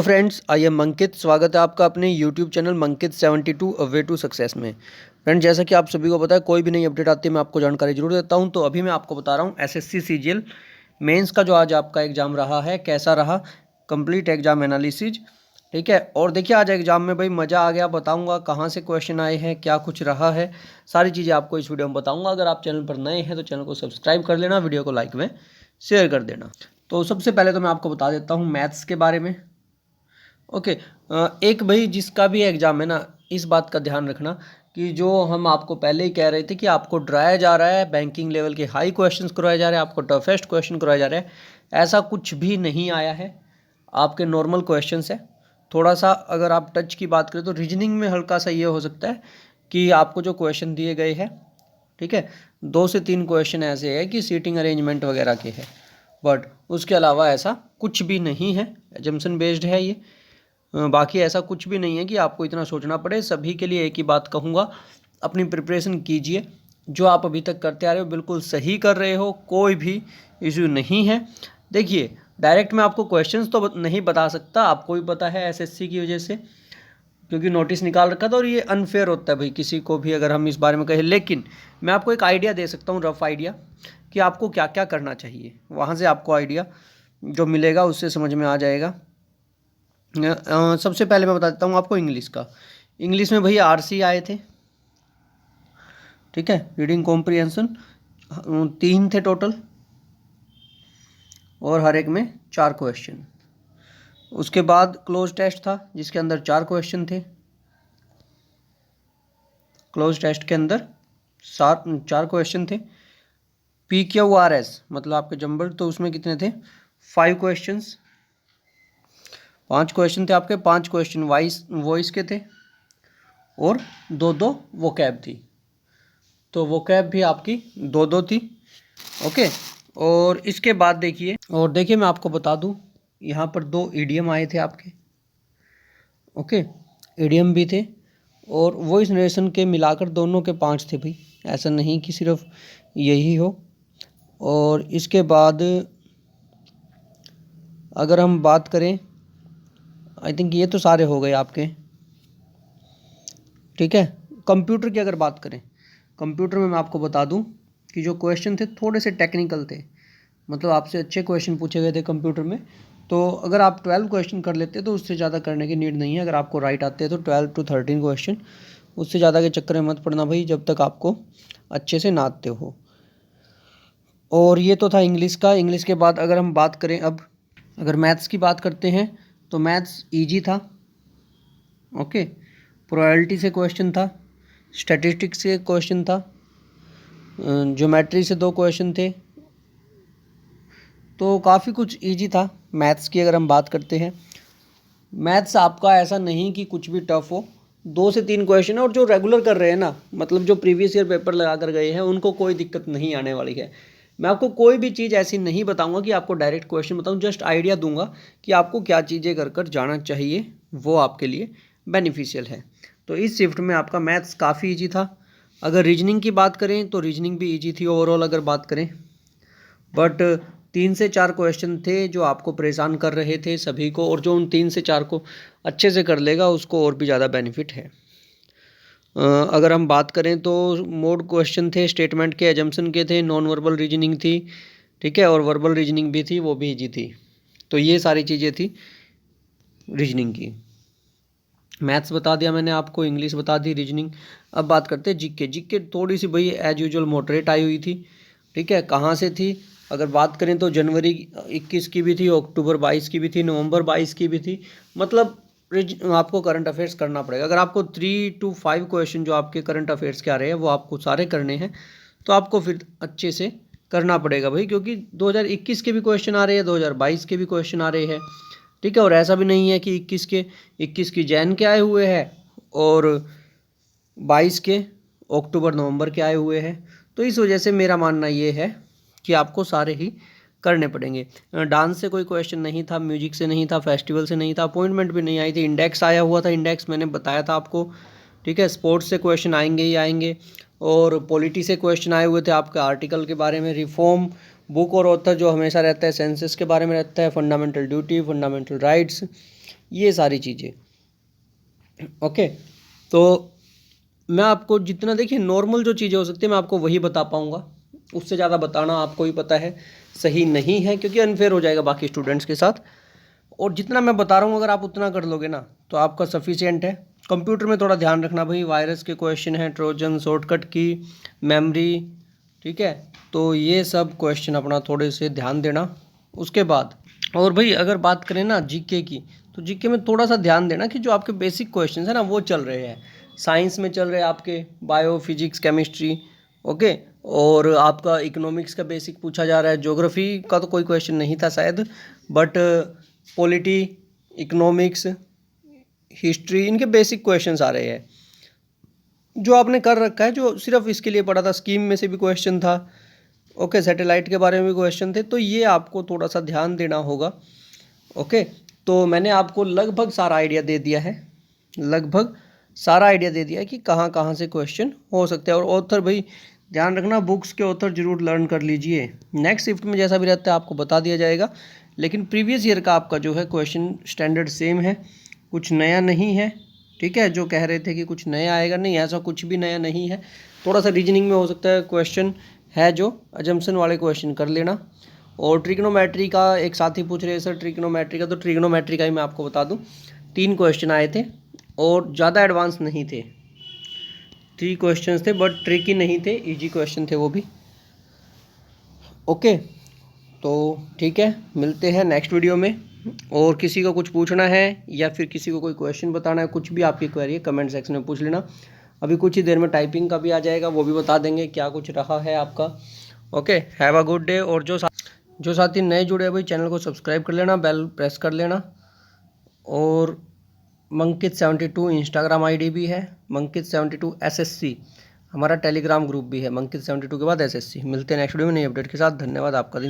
तो friends, I am अंकित। स्वागत है आपका अपने YouTube channel Mankit 72 a way to success में। फ्रेंड, जैसा कि आप सभी को पता है, कोई भी नई अपडेट आती है मैं आपको जानकारी जरूर देता हूं। तो अभी मैं आपको बता रहा हूं एसएससी सीजीएल मेंस का जो आज आपका एग्जाम रहा है, कैसा रहा, कंप्लीट एग्जाम एनालिसिस। ठीक है, और देखिए आज एग्जाम में भाई मज़ा आ गया। बताऊंगा कहाँ से क्वेश्चन आए हैं, क्या कुछ रहा है, सारी चीज़ें आपको इस वीडियो में बताऊंगा। अगर आप चैनल पर नए हैं तो चैनल को सब्सक्राइब कर लेना, वीडियो को लाइक में शेयर कर देना। तो सबसे पहले तो मैं आपको बता देता हूँ मैथ्स के बारे में। ओके। एक भाई जिसका भी एग्ज़ाम है ना, इस बात का ध्यान रखना कि जो हम आपको पहले ही कह रहे थे कि आपको डराया जा रहा है, बैंकिंग लेवल के हाई क्वेश्चंस करवाए जा रहे हैं, आपको टफेस्ट क्वेश्चन करवाए जा रहे हैं, ऐसा कुछ भी नहीं आया है। आपके नॉर्मल क्वेश्चंस है। थोड़ा सा अगर आप टच की बात करें तो रीजनिंग में हल्का सा ये हो सकता है कि आपको जो क्वेश्चन दिए गए हैं, ठीक है, 2 से 3 क्वेश्चन ऐसे है कि सीटिंग अरेंजमेंट वगैरह के हैं, बट उसके अलावा ऐसा कुछ भी नहीं है। एजम्पशन बेस्ड है ये। बाकी ऐसा कुछ भी नहीं है कि आपको इतना सोचना पड़े। सभी के लिए एक ही बात कहूँगा, अपनी प्रिपरेशन कीजिए। जो आप अभी तक करते आ रहे हो बिल्कुल सही कर रहे हो, कोई भी इशू नहीं है। देखिए, डायरेक्ट मैं आपको क्वेश्चंस तो नहीं बता सकता, आपको भी पता है एसएससी की वजह से, क्योंकि नोटिस निकाल रखा था और ये अनफेयर होता है भाई किसी को भी अगर हम इस बारे में कहें। लेकिन मैं आपको एक आइडिया दे सकता हूँ, रफ आइडिया, कि आपको क्या क्या करना चाहिए। वहाँ से आपको आइडिया जो मिलेगा उससे समझ में आ जाएगा। सबसे पहले मैं बता देता हूँ आपको इंग्लिश का। इंग्लिश में भैया आरसी आए थे, ठीक है, रीडिंग कॉम्प्रिहेंशन 3 थे टोटल, और हर एक में 4 क्वेश्चन। उसके बाद क्लोज टेस्ट था जिसके अंदर 4 क्वेश्चन थे। क्लोज टेस्ट के अंदर 4 क्वेश्चन थे। PQRS मतलब आपके जंबल, तो उसमें कितने थे, 5 क्वेश्चंस। 5 क्वेश्चन थे आपके। 5 क्वेश्चन वॉइस के थे और 2-2 वोकैब थी। तो वोकैब भी आपकी 2-2 थी। ओके। और इसके बाद देखिए मैं आपको बता दूं, यहाँ पर 2 ईडीएम आए थे आपके। ओके, ईडीएम भी थे और वॉइस नरेशन के मिलाकर दोनों के 5 थे भाई, ऐसा नहीं कि सिर्फ यही हो। और इसके बाद अगर हम बात करें, आई थिंक ये तो सारे हो गए आपके, ठीक है। कंप्यूटर की अगर बात करें, कंप्यूटर में मैं आपको बता दूं कि जो क्वेश्चन थे थोड़े से टेक्निकल थे, मतलब आपसे अच्छे क्वेश्चन पूछे गए थे कंप्यूटर में। तो अगर आप 12 क्वेश्चन कर लेते तो उससे ज़्यादा करने की नीड नहीं है। अगर आपको राइट आते हैं तो 12 to 13 क्वेश्चन, उससे ज़्यादा के चक्कर में मत पड़ना भाई जब तक आपको अच्छे से ना आते हो। और ये तो था इंग्लिश का। इंग्लिश के बाद अगर हम बात करें, अब अगर मैथ्स की बात करते हैं तो मैथ्स ईजी था। ओके, प्रोबेबिलिटी से क्वेश्चन था, स्टैटिस्टिक्स से क्वेश्चन था, ज्योमेट्री से 2 क्वेश्चन थे। तो काफ़ी कुछ इजी था मैथ्स की। अगर हम बात करते हैं, मैथ्स आपका ऐसा नहीं कि कुछ भी टफ हो। 2 से 3 क्वेश्चन है, और जो रेगुलर कर रहे हैं ना, मतलब जो प्रीवियस ईयर पेपर लगा कर गए हैं, उनको कोई दिक्कत नहीं आने वाली है। मैं आपको कोई भी चीज़ ऐसी नहीं बताऊंगा कि आपको डायरेक्ट क्वेश्चन बताऊं, जस्ट आइडिया दूंगा कि आपको क्या चीज़ें कर कर जाना चाहिए, वो आपके लिए बेनिफिशियल है। तो इस शिफ्ट में आपका मैथ्स काफ़ी ईजी था। अगर रीजनिंग की बात करें तो रीजनिंग भी ईजी थी ओवरऑल अगर बात करें, बट 3 से 4 क्वेश्चन थे जो आपको परेशान कर रहे थे सभी को, और जो उन 3 से 4 को अच्छे से कर लेगा उसको और भी ज़्यादा बेनिफिट है। अगर हम बात करें तो मोड क्वेश्चन थे, स्टेटमेंट के, एजम्पशन के थे, नॉन वर्बल रीजनिंग थी, ठीक है, और वर्बल रीजनिंग भी थी, वो भी ईजी थी। तो ये सारी चीज़ें थी रीजनिंग की। मैथ्स बता दिया मैंने आपको, इंग्लिश बता दी, रीजनिंग। अब बात करते हैं जीके। जीके थोड़ी सी भाई एज यूजुअल मॉडरेट आई हुई थी, ठीक है। कहाँ से थी अगर बात करें तो जनवरी 21 की भी थी, अक्टूबर 22 की भी थी, नवंबर 22 की भी थी। मतलब आपको करंट अफेयर्स करना पड़ेगा। अगर आपको 3 to 5 क्वेश्चन जो आपके करंट अफेयर्स के आ रहे हैं वो आपको सारे करने हैं, तो आपको फिर अच्छे से करना पड़ेगा भाई, क्योंकि 2021 के भी क्वेश्चन आ रहे हैं, 2022 के भी क्वेश्चन आ रहे हैं, ठीक है। और ऐसा भी नहीं है कि 21 की जैन के आए हुए हैं और 22 के अक्टूबर नवंबर के आए हुए हैं। तो इस वजह से मेरा मानना ये है कि आपको सारे ही करने पड़ेंगे। डांस से कोई क्वेश्चन नहीं था, म्यूजिक से नहीं था, फेस्टिवल से नहीं था, अपॉइंटमेंट भी नहीं आई थी, इंडेक्स आया हुआ था, इंडेक्स मैंने बताया था आपको, ठीक है। स्पोर्ट्स से क्वेश्चन आएंगे ही आएंगे, और पॉलिटी से क्वेश्चन आए हुए थे आपके आर्टिकल के बारे में, रिफॉर्म, बुक और ऑथर जो हमेशा रहता है, सेंसस के बारे में रहता है, फंडामेंटल ड्यूटी, फंडामेंटल राइट्स, ये सारी चीज़ें। ओके, तो मैं आपको जितना, देखिए नॉर्मल जो चीज़ें हो सकती है मैं आपको वही बता पाऊँगा, उससे ज़्यादा बताना आपको ही पता है सही नहीं है, क्योंकि अनफेयर हो जाएगा बाकी स्टूडेंट्स के साथ। और जितना मैं बता रहा हूँ अगर आप उतना कर लोगे ना तो आपका सफिशिएंट है। कंप्यूटर में थोड़ा ध्यान रखना भाई, वायरस के क्वेश्चन हैं, ट्रोजन, शॉर्टकट की, मेमोरी, ठीक है, तो ये सब क्वेश्चन अपना थोड़े से ध्यान देना। उसके बाद और भाई अगर बात करें ना जीके की, तो जीके में थोड़ा सा ध्यान देना कि जो आपके बेसिक क्वेश्चन है ना वो चल रहे हैं, साइंस में चल रहे हैं आपके, बायो, फिजिक्स, केमिस्ट्री, ओके, और आपका इकोनॉमिक्स का बेसिक पूछा जा रहा है, ज्योग्राफी का तो कोई क्वेश्चन नहीं था शायद, बट पॉलिटी, इकोनॉमिक्स, हिस्ट्री, इनके बेसिक क्वेश्चंस आ रहे हैं जो आपने कर रखा है, जो सिर्फ इसके लिए पढ़ा था। स्कीम में से भी क्वेश्चन था, ओके, सैटेलाइट के बारे में भी क्वेश्चन थे, तो ये आपको थोड़ा सा ध्यान देना होगा। ओके, तो मैंने आपको लगभग सारा आइडिया दे दिया है, लगभग सारा आइडिया दे दिया है कि कहाँ कहाँ से क्वेश्चन हो सकते हैं। और ऑथर भाई ध्यान रखना, बुक्स के ऑथर जरूर लर्न कर लीजिए। नेक्स्ट शिफ्ट में जैसा भी रहता है आपको बता दिया जाएगा, लेकिन प्रीवियस ईयर का आपका जो है क्वेश्चन स्टैंडर्ड सेम है, कुछ नया नहीं है, ठीक है। जो कह रहे थे कि कुछ नया आएगा, नहीं, ऐसा कुछ भी नया नहीं है। थोड़ा सा रीजनिंग में हो सकता है क्वेश्चन है, जो अजम्पशन वाले क्वेश्चन कर लेना। और ट्रिग्नोमेट्री का एक साथी पूछ रहे हैं सर ट्रिग्नोमेट्री का, तो ट्रिग्नोमेट्री का ही मैं आपको बता दूं, 3 क्वेश्चन आए थे और ज़्यादा एडवांस नहीं थे, 3 क्वेश्चंस थे, बट ट्रिकी नहीं थे, इजी क्वेश्चन थे वो भी। ओके, तो ठीक है, मिलते हैं नेक्स्ट वीडियो में। और किसी को कुछ पूछना है या फिर किसी को कोई क्वेश्चन बताना है, कुछ भी आपकी क्वेरी है कमेंट सेक्शन में पूछ लेना। अभी कुछ ही देर में टाइपिंग का भी आ जाएगा, वो भी बता देंगे क्या कुछ रहा है आपका। Okay, have a good day. और जो साथी नए जुड़े हैं भाई, चैनल को सब्सक्राइब कर लेना, बेल प्रेस कर लेना। और मंकित72 इंस्टाग्राम आईडी भी है, मंकित72 SSC हमारा टेलीग्राम ग्रुप भी है, मंकित72 के बाद SSC। मिलते हैं नेक्स्ट वीडियो में नई अपडेट के साथ। धन्यवाद, आपका दिन